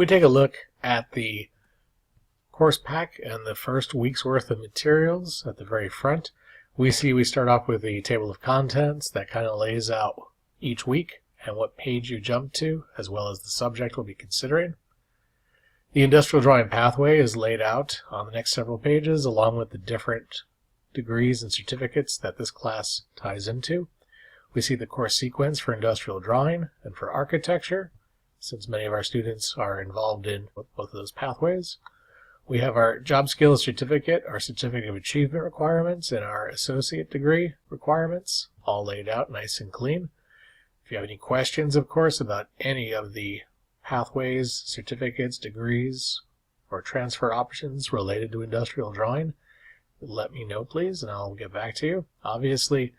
We take a look at the course pack and the first week's worth of materials at the very front. We start off with the table of contents that kind of lays out each week and what page you jump to, as well as the subject we'll be considering. The industrial drawing pathway is laid out on the next several pages, along with the different degrees and certificates that this class ties into. We see the course sequence for industrial drawing and for architecture, since many of our students are involved in both of those pathways. We have our job skills certificate, our certificate of achievement requirements, and our associate degree requirements, all laid out nice and clean. If you have any questions, of course, about any of the pathways, certificates, degrees, or transfer options related to industrial drawing, let me know, please, and I'll get back to you. Obviously,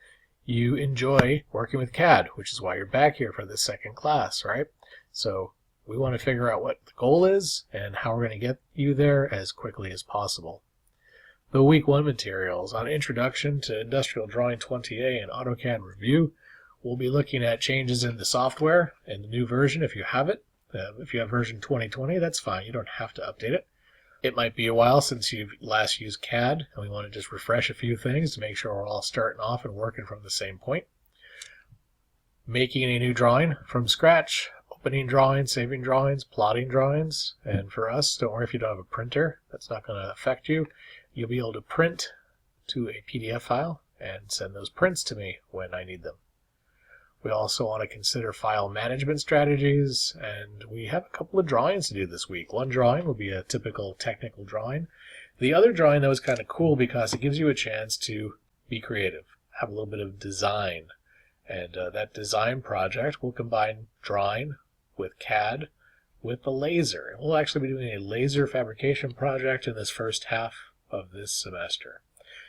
you enjoy working with CAD, which is why you're back here for this second class, right? So we want to figure out what the goal is and how we're going to get you there as quickly as possible. The Week 1 materials on Introduction to Industrial Drawing 20A and AutoCAD Review. We'll be looking at changes in the software and the new version if you have it. If you have version 2020, that's fine. You don't have to update it. It might be a while since you've last used CAD, and we want to just refresh a few things to make sure we're all starting off and working from the same point. Making a new drawing from scratch, opening drawings, saving drawings, plotting drawings, and for us, don't worry if you don't have a printer. That's not going to affect you. You'll be able to print to a PDF file and send those prints to me when I need them. We also want to consider file management strategies, and we have a couple of drawings to do this week. One drawing will be a typical technical drawing. The other drawing, though, is kind of cool because it gives you a chance to be creative, have a little bit of design. And that design project will combine drawing with CAD with the laser. And we'll actually be doing a laser fabrication project in this first half of this semester.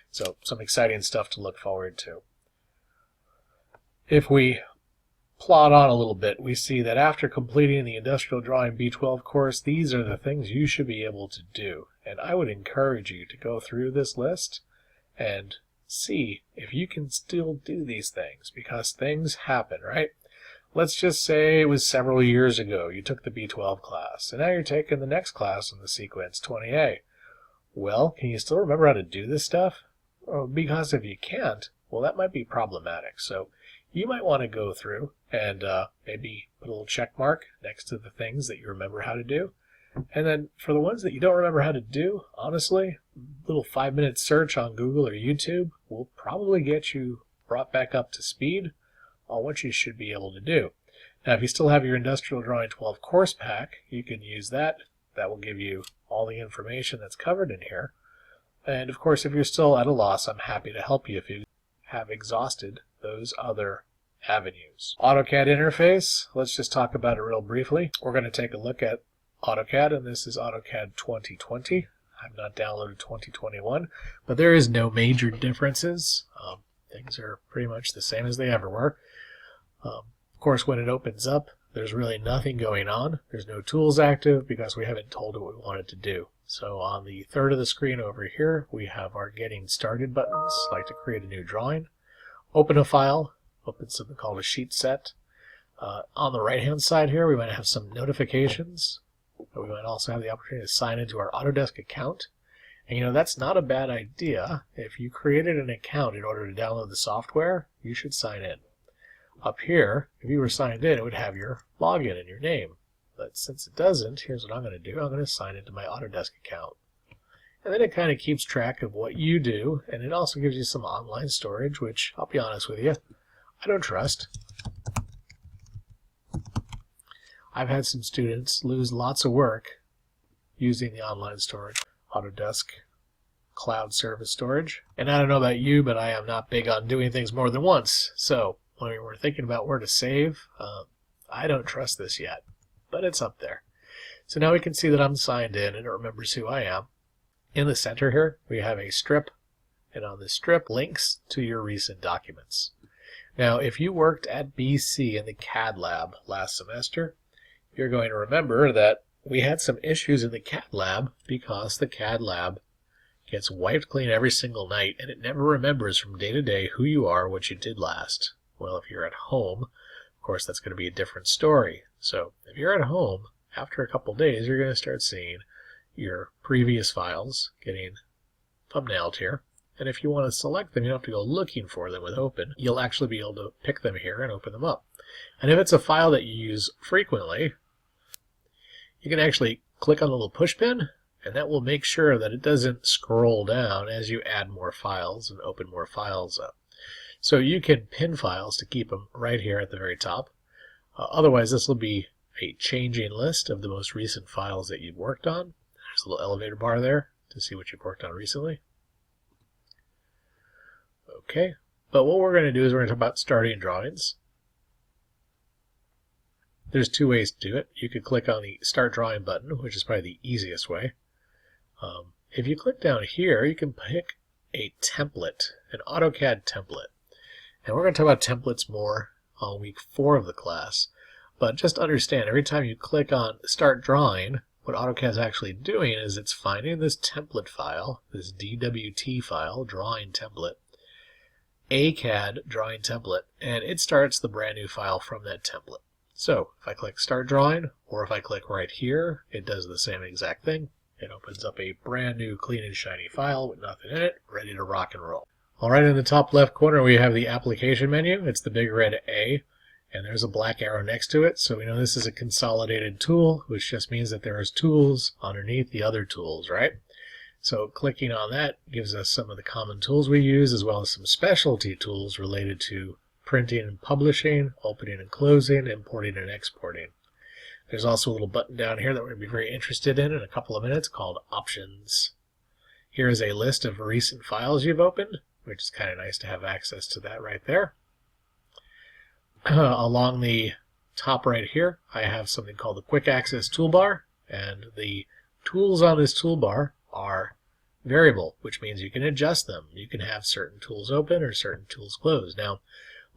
So some exciting stuff to look forward to. If we plot on a little bit, we see that after completing the Industrial Drawing B12 course, these are the things you should be able to do. And I would encourage you to go through this list and see if you can still do these things, because things happen, right? Let's just say it was several years ago you took the B12 class, and now you're taking the next class in the sequence, 20A. Well, can you still remember how to do this stuff? Because if you can't, well, that might be problematic. So you might want to go through and maybe put a little check mark next to the things that you remember how to do. And then for the ones that you don't remember how to do, honestly, a little 5-minute search on Google or YouTube will probably get you brought back up to speed on what you should be able to do. Now, if you still have your Industrial Drawing 12 course pack, you can use that. That will give you all the information that's covered in here. And of course, if you're still at a loss, I'm happy to help you if you have exhausted those other avenues. AutoCAD interface, let's just talk about it real briefly. We're going to take a look at AutoCAD, and this is AutoCAD 2020. I've not downloaded 2021, but there is no major differences. Things are pretty much the same as they ever were. Of course, when it opens up, there's really nothing going on. There's no tools active because we haven't told it what we want it to do. So on the third of the screen over here, we have our Getting Started buttons, like to create a new drawing. Open a file, open something called a sheet set. On the right-hand side here, we might have some notifications. We might also have the opportunity to sign into our Autodesk account. And you know, that's not a bad idea. If you created an account in order to download the software, you should sign in. Up here, if you were signed in, it would have your login and your name. But since it doesn't, here's what I'm going to do. I'm going to sign into my Autodesk account. And then it kind of keeps track of what you do, and it also gives you some online storage, which, I'll be honest with you, I don't trust. I've had some students lose lots of work using the online storage, Autodesk cloud service storage. And I don't know about you, but I am not big on doing things more than once. So when we're thinking about where to save, I don't trust this yet, but it's up there. So now we can see that I'm signed in and it remembers who I am. In the center here, we have a strip, and on this strip, links to your recent documents. Now, if you worked at BC in the CAD lab last semester, you're going to remember that we had some issues in the CAD lab because the CAD lab gets wiped clean every single night, and it never remembers from day to day who you are, what you did last. Well, if you're at home, of course, that's going to be a different story. So if you're at home after a couple days, you're going to start seeing your previous files getting thumbnailed here. And if you want to select them, you don't have to go looking for them with open. You'll actually be able to pick them here and open them up. And if it's a file that you use frequently, you can actually click on the little push pin, and that will make sure that it doesn't scroll down as you add more files and open more files up. So you can pin files to keep them right here at the very top. Otherwise, this will be a changing list of the most recent files that you've worked on. There's a little elevator bar there to see what you've worked on recently. Okay, but what we're going to do is we're going to talk about starting drawings. There's two ways to do it. You could click on the Start Drawing button, which is probably the easiest way. If you click down here, you can pick a template, an AutoCAD template. And we're going to talk about templates more on week 4 of the class. But just understand, every time you click on Start Drawing, what AutoCAD is actually doing is it's finding this template file, this DWT file, drawing template, AutoCAD drawing template, and it starts the brand new file from that template. So if I click Start Drawing, or if I click right here, it does the same exact thing. It opens up a brand new clean and shiny file with nothing in it, ready to rock and roll. Alright, in the top left corner we have the application menu. It's the big red A, and there's a black arrow next to it, so we know this is a consolidated tool, which just means that there is tools underneath the other tools, right? So clicking on that gives us some of the common tools we use, as well as some specialty tools related to printing and publishing, opening and closing, importing and exporting. There's also a little button down here that we're going to be very interested in a couple of minutes called Options. Here is a list of recent files you've opened, which is kind of nice to have access to that right there. Along the top right here, I have something called the Quick Access Toolbar, and the tools on this toolbar are variable, which means you can adjust them. You can have certain tools open or certain tools closed. Now,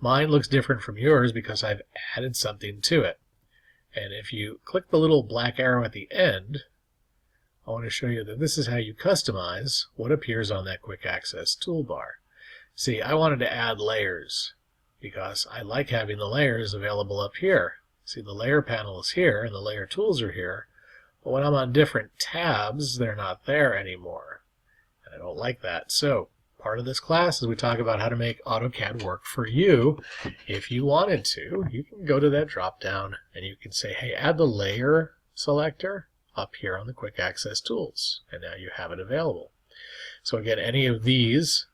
mine looks different from yours because I've added something to it. And if you click the little black arrow at the end, I want to show you that this is how you customize what appears on that Quick Access Toolbar. See, I wanted to add layers because I like having the layers available up here. See, the layer panel is here and the layer tools are here, but when I'm on different tabs, they're not there anymore. And I don't like that. So part of this class is we talk about how to make AutoCAD work for you. If you wanted to, you can go to that drop down and you can say, hey, add the layer selector up here on the Quick Access Tools, and now you have it available. So again, any of these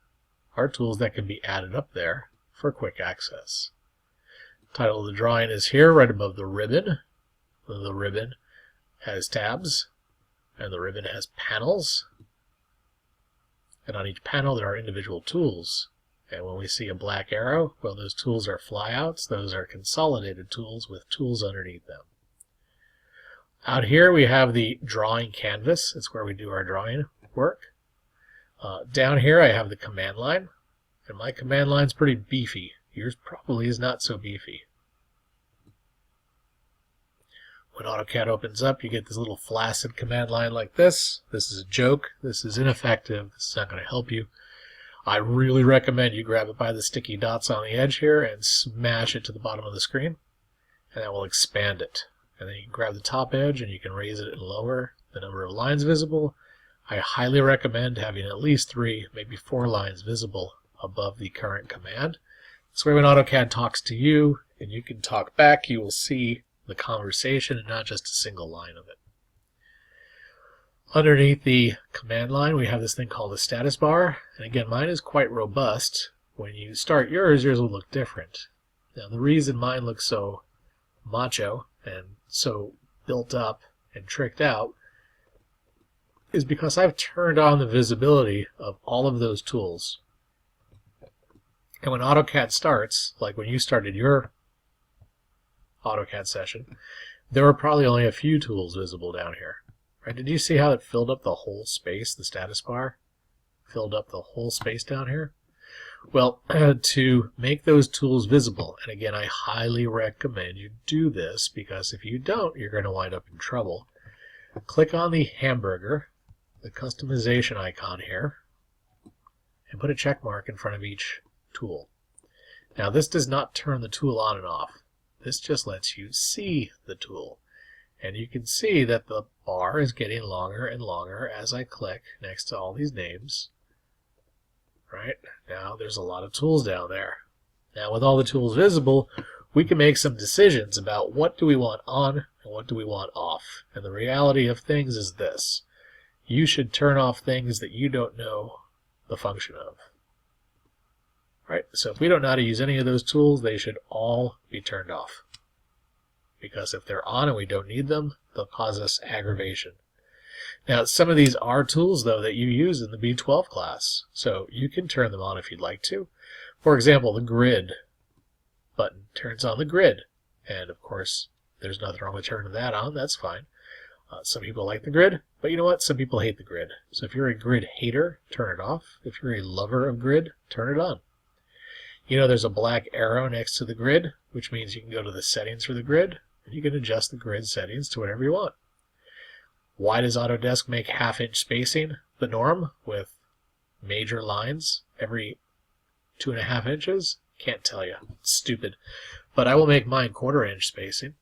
are tools that can be added up there for quick access. Title of the drawing is here right above the ribbon. The ribbon has tabs and the ribbon has panels. And on each panel there are individual tools. And when we see a black arrow, well, those tools are flyouts. Those are consolidated tools with tools underneath them. Out here we have the drawing canvas. It's where we do our drawing work. Down here I have the command line. And my command line's pretty beefy. Yours probably is not so beefy. When AutoCAD opens up, you get this little flaccid command line like this. This is a joke. This is ineffective. This is not going to help you. I really recommend you grab it by the sticky dots on the edge here and smash it to the bottom of the screen, and that will expand it. And then you can grab the top edge and you can raise it and lower the number of lines visible. I highly recommend having at least 3, maybe 4 lines visible above the current command. This way when AutoCAD talks to you and you can talk back, you will see the conversation and not just a single line of it. Underneath the command line we have this thing called a status bar, and again mine is quite robust. When you start yours will look different. Now the reason mine looks so macho and so built up and tricked out is because I've turned on the visibility of all of those tools. And when AutoCAD starts, like when you started your AutoCAD session, there were probably only a few tools visible down here. Right? Did you see how it filled up the whole space, the status bar? Filled up the whole space down here? Well, to make those tools visible, and again, I highly recommend you do this because if you don't, you're going to wind up in trouble. Click on the hamburger, the customization icon here, and put a check mark in front of each tool. Now, this does not turn the tool on and off. This just lets you see the tool. And you can see that the bar is getting longer and longer as I click next to all these names. Right? Now there's a lot of tools down there. Now with all the tools visible, we can make some decisions about what do we want on and what do we want off. And the reality of things is this. You should turn off things that you don't know the function of. Right? So if we don't know how to use any of those tools, they should all be turned off. Because if they're on and we don't need them, they'll cause us aggravation. Now, some of these are tools, though, that you use in the B12 class, so you can turn them on if you'd like to. For example, the grid button turns on the grid, and of course, there's nothing wrong with turning that on. That's fine. Some people like the grid, but you know what? Some people hate the grid. So if you're a grid hater, turn it off. If you're a lover of grid, turn it on. You know there's a black arrow next to the grid, which means you can go to the settings for the grid, and you can adjust the grid settings to whatever you want. Why does Autodesk make half-inch spacing the norm with major lines every 2.5 inches? Can't tell you. It's stupid. But I will make mine 1/4 inch spacing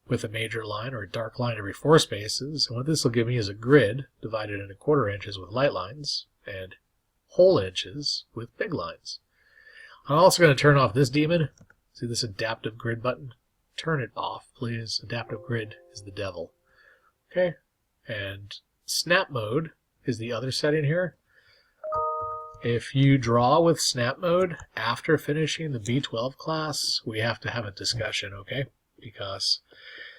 with a major line or a dark line every 4 spaces. And what this will give me is a grid divided into 1/4 inches with light lines and whole inches with big lines. I'm also going to turn off this demon. See this adaptive grid button? Turn it off, please. Adaptive grid is the devil. Okay? And snap mode is the other setting here. If you draw with snap mode after finishing the B12 class, we have to have a discussion, okay? Because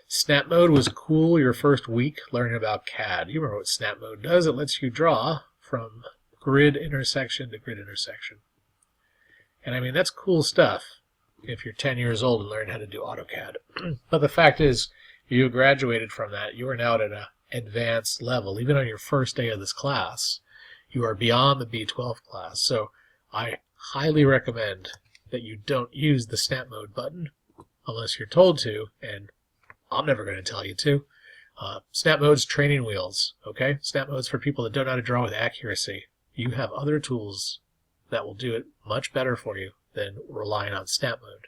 snap mode was cool your first week learning about CAD. You remember what snap mode does? It lets you draw from grid intersection to grid intersection. And I mean, that's cool stuff if you're 10 years old and learn how to do AutoCAD. But the fact is, you graduated from that. You are now at an advanced level. Even on your first day of this class, you are beyond the B12 class. So I highly recommend that you don't use the snap mode button unless you're told to, and I'm never going to tell you to. Snap mode's training wheels, okay? Snap mode's for people that don't know how to draw with accuracy. You have other tools that will do it much better for you than relying on snap mode.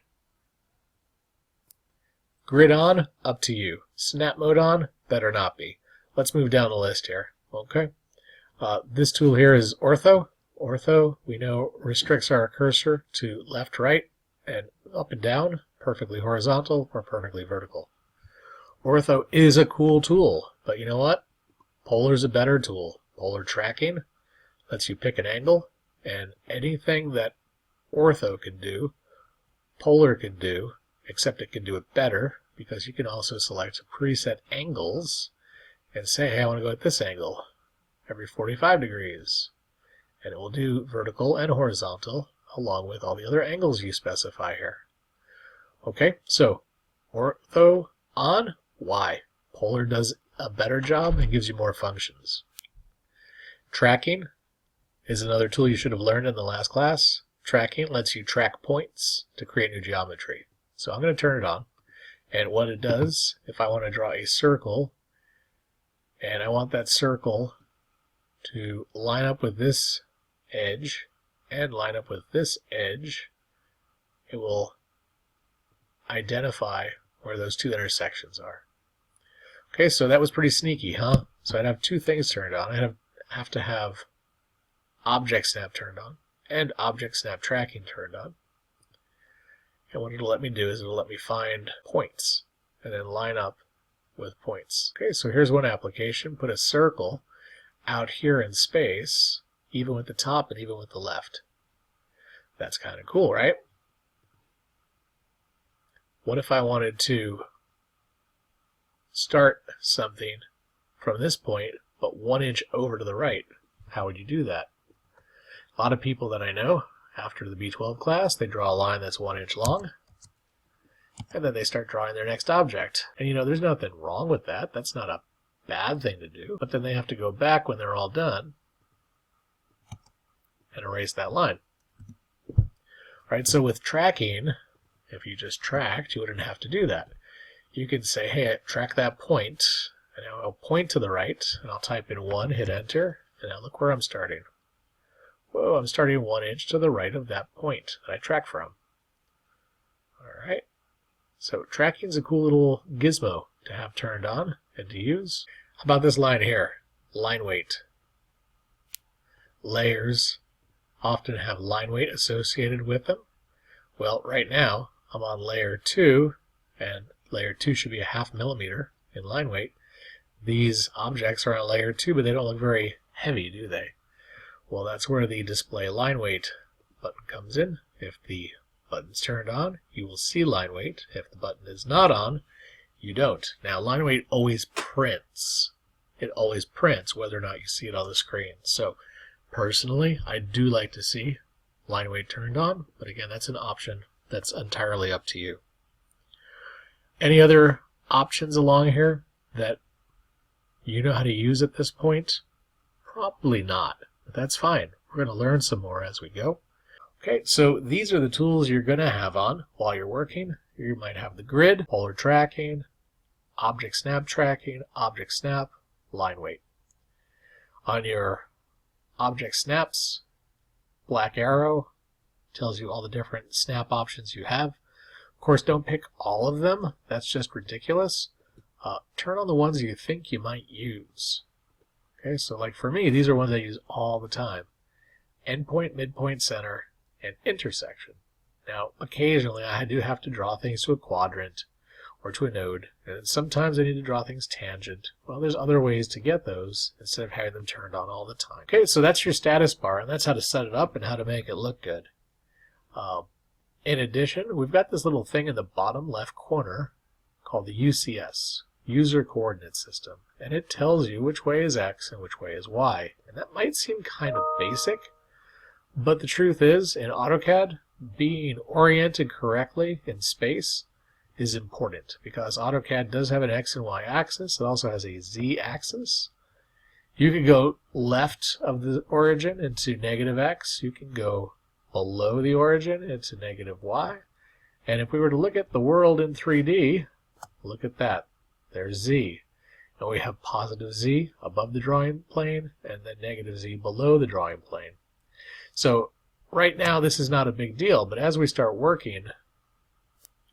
Grid on, up to you. Snap mode on, better not be. Let's move down the list here, okay? This tool here is ortho. Ortho, we know, restricts our cursor to left, right, and up and down, perfectly horizontal or perfectly vertical. Ortho is a cool tool, but you know what? Polar's a better tool. Polar tracking lets you pick an angle, and anything that ortho can do, Polar can do, except it can do it better because you can also select preset angles and say, hey, I want to go at this angle every 45 degrees. And it will do vertical and horizontal along with all the other angles you specify here. Okay, so ortho on, why? Polar does a better job and gives you more functions. Tracking is another tool you should have learned in the last class. Tracking lets you track points to create new geometry. So I'm going to turn it on. And what it does, if I want to draw a circle, and I want that circle to line up with this edge and line up with this edge, it will identify where those two intersections are. Okay, so that was pretty sneaky, huh? So I'd have two things turned on. I'd have to have object snap turned on and object snap tracking turned on. And what it'll let me do is it'll let me find points and then line up with points. Okay, so here's one application. Put a circle out here in space, even with the top and even with the left. That's kind of cool, right? What if I wanted to start something from this point, but 1 inch over to the right? How would you do that? A lot of people that I know, after the B12 class, they draw a line that's 1 inch long, and then they start drawing their next object. And you know, there's nothing wrong with that. That's not a bad thing to do. But then they have to go back when they're all done and erase that line. All right, so with tracking, if you just tracked, you wouldn't have to do that. You can say, hey, track that point, and I'll point to the right, and I'll type in 1, hit enter, and now look where I'm starting. Whoa, I'm starting 1 inch to the right of that point that I track from. All right. So tracking is a cool little gizmo to have turned on and to use. How about this line here? Line weight. Layers often have line weight associated with them. Well, right now I'm on layer 2, and layer 2 should be a 0.5 millimeter in line weight. These objects are on layer 2, but they don't look very heavy, do they? Well, that's where the display line weight button comes in. If the button's turned on, you will see line weight. If the button is not on, you don't. Now, line weight always prints. It always prints whether or not you see it on the screen. So, personally, I do like to see line weight turned on, but again, that's an option that's entirely up to you. Any other options along here that you know how to use at this point? Probably not, but that's fine. We're going to learn some more as we go. Okay, so these are the tools you're going to have on while you're working. You might have the grid, polar tracking, object snap tracking, object snap, line weight. On your object snaps, black arrow tells you all the different snap options you have. Of course, don't pick all of them. That's just ridiculous. Turn on the ones you think you might use. Okay, so like for me, these are ones I use all the time. Endpoint, midpoint, center, and intersection. Now, occasionally I do have to draw things to a quadrant or to a node, and sometimes I need to draw things tangent. Well, there's other ways to get those instead of having them turned on all the time. Okay, so that's your status bar, and that's how to set it up and how to make it look good. In addition, we've got this little thing in the bottom left corner called the UCS, User Coordinate System, and it tells you which way is X and which way is Y. And that might seem kind of basic, but the truth is, in AutoCAD, being oriented correctly in space is important, because AutoCAD does have an X and Y axis. It also has a Z axis. You can go left of the origin into negative X. You can go below the origin into negative Y. And if we were to look at the world in 3D, look at that. There's Z. And we have positive Z above the drawing plane and then negative Z below the drawing plane. So right now this is not a big deal, but as we start working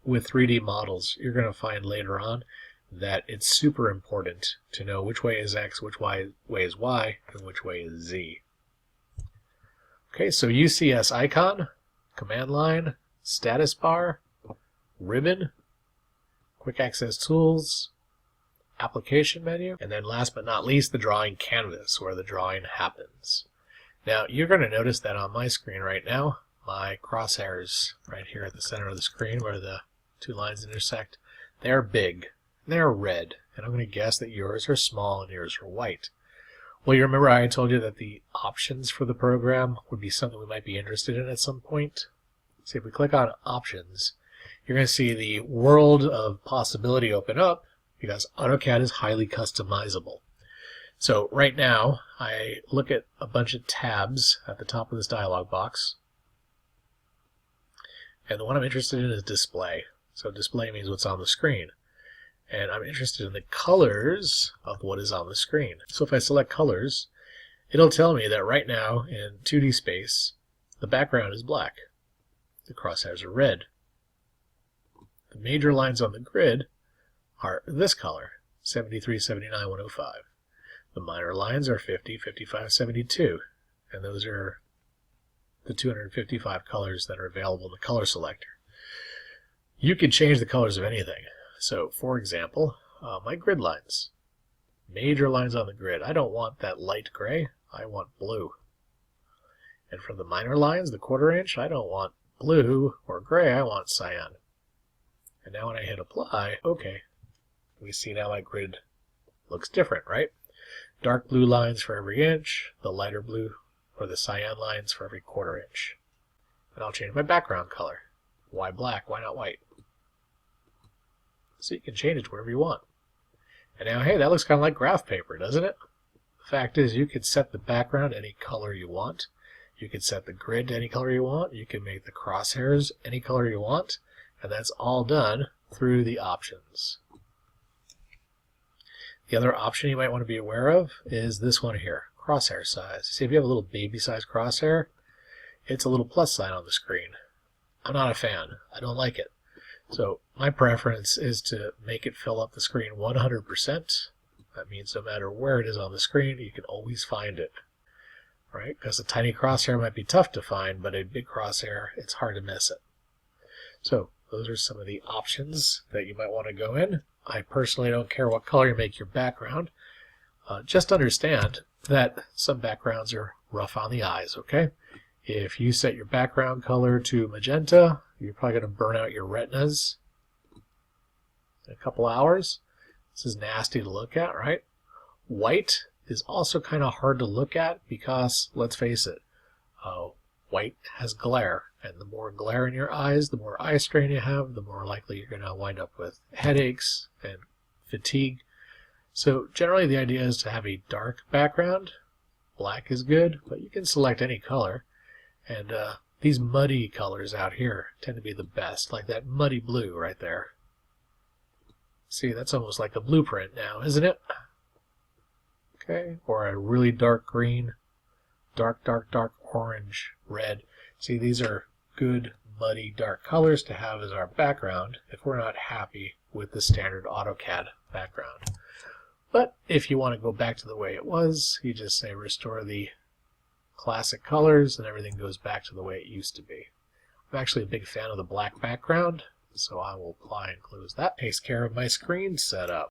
with 3D models, you're going to find later on that it's super important to know which way is X, which way is Y, and which way is Z. Okay, so UCS icon, command line, status bar, ribbon, quick access tools, application menu, and then last but not least, the drawing canvas, where the drawing happens. Now, you're going to notice that on my screen right now, my crosshairs right here at the center of the screen where the two lines intersect, they're big, and they're red, and I'm going to guess that yours are small and yours are white. Well, you remember I told you that the options for the program would be something we might be interested in at some point. So if we click on options, you're going to see the world of possibility open up, because AutoCAD is highly customizable. So right now, I look at a bunch of tabs at the top of this dialog box, and the one I'm interested in is display. So display means what's on the screen. And I'm interested in the colors of what is on the screen. So if I select colors, it'll tell me that right now in 2D space, the background is black. The crosshairs are red. The major lines on the grid are this color, 73, 79, 105. The minor lines are 50, 55, 72. And those are the 255 colors that are available in the color selector. You can change the colors of anything. So, for example, my grid lines, major lines on the grid, I don't want that light gray, I want blue. And for the minor lines, the 1/4 inch, I don't want blue or gray, I want cyan. And now when I hit apply, okay, we see now my grid looks different, right? Dark blue lines for every inch, the lighter blue or the cyan lines for every 1/4 inch. And I'll change my background color. Why black? Why not white? So you can change it to whatever you want. And now, hey, that looks kind of like graph paper, doesn't it? The fact is, you could set the background any color you want. You can set the grid to any color you want. You can make the crosshairs any color you want. And that's all done through the options. The other option you might want to be aware of is this one here, crosshair size. See, if you have a little baby size crosshair, it's a little plus sign on the screen. I'm not a fan. I don't like it. So my preference is to make it fill up the screen 100%. That means no matter where it is on the screen, you can always find it, right? Because a tiny crosshair might be tough to find, but a big crosshair, it's hard to miss it. So those are some of the options that you might want to go in. I personally don't care what color you make your background. Just understand that some backgrounds are rough on the eyes, okay? If you set your background color to magenta, you're probably going to burn out your retinas in a couple hours. This is nasty to look at, right? White is also kind of hard to look at because, let's face it, white has glare. And the more glare in your eyes, the more eye strain you have, the more likely you're going to wind up with headaches and fatigue. So generally the idea is to have a dark background. Black is good, but you can select any color. And these muddy colors out here tend to be the best, like that muddy blue right there. See, that's almost like a blueprint now, isn't it? Okay, or a really dark green, dark orange, red. See, these are good, muddy, dark colors to have as our background if we're not happy with the standard AutoCAD background. But if you want to go back to the way it was, you just say restore the classic colors and everything goes back to the way it used to be. I'm actually a big fan of the black background, so I will apply and close that. Takes care of my screen setup.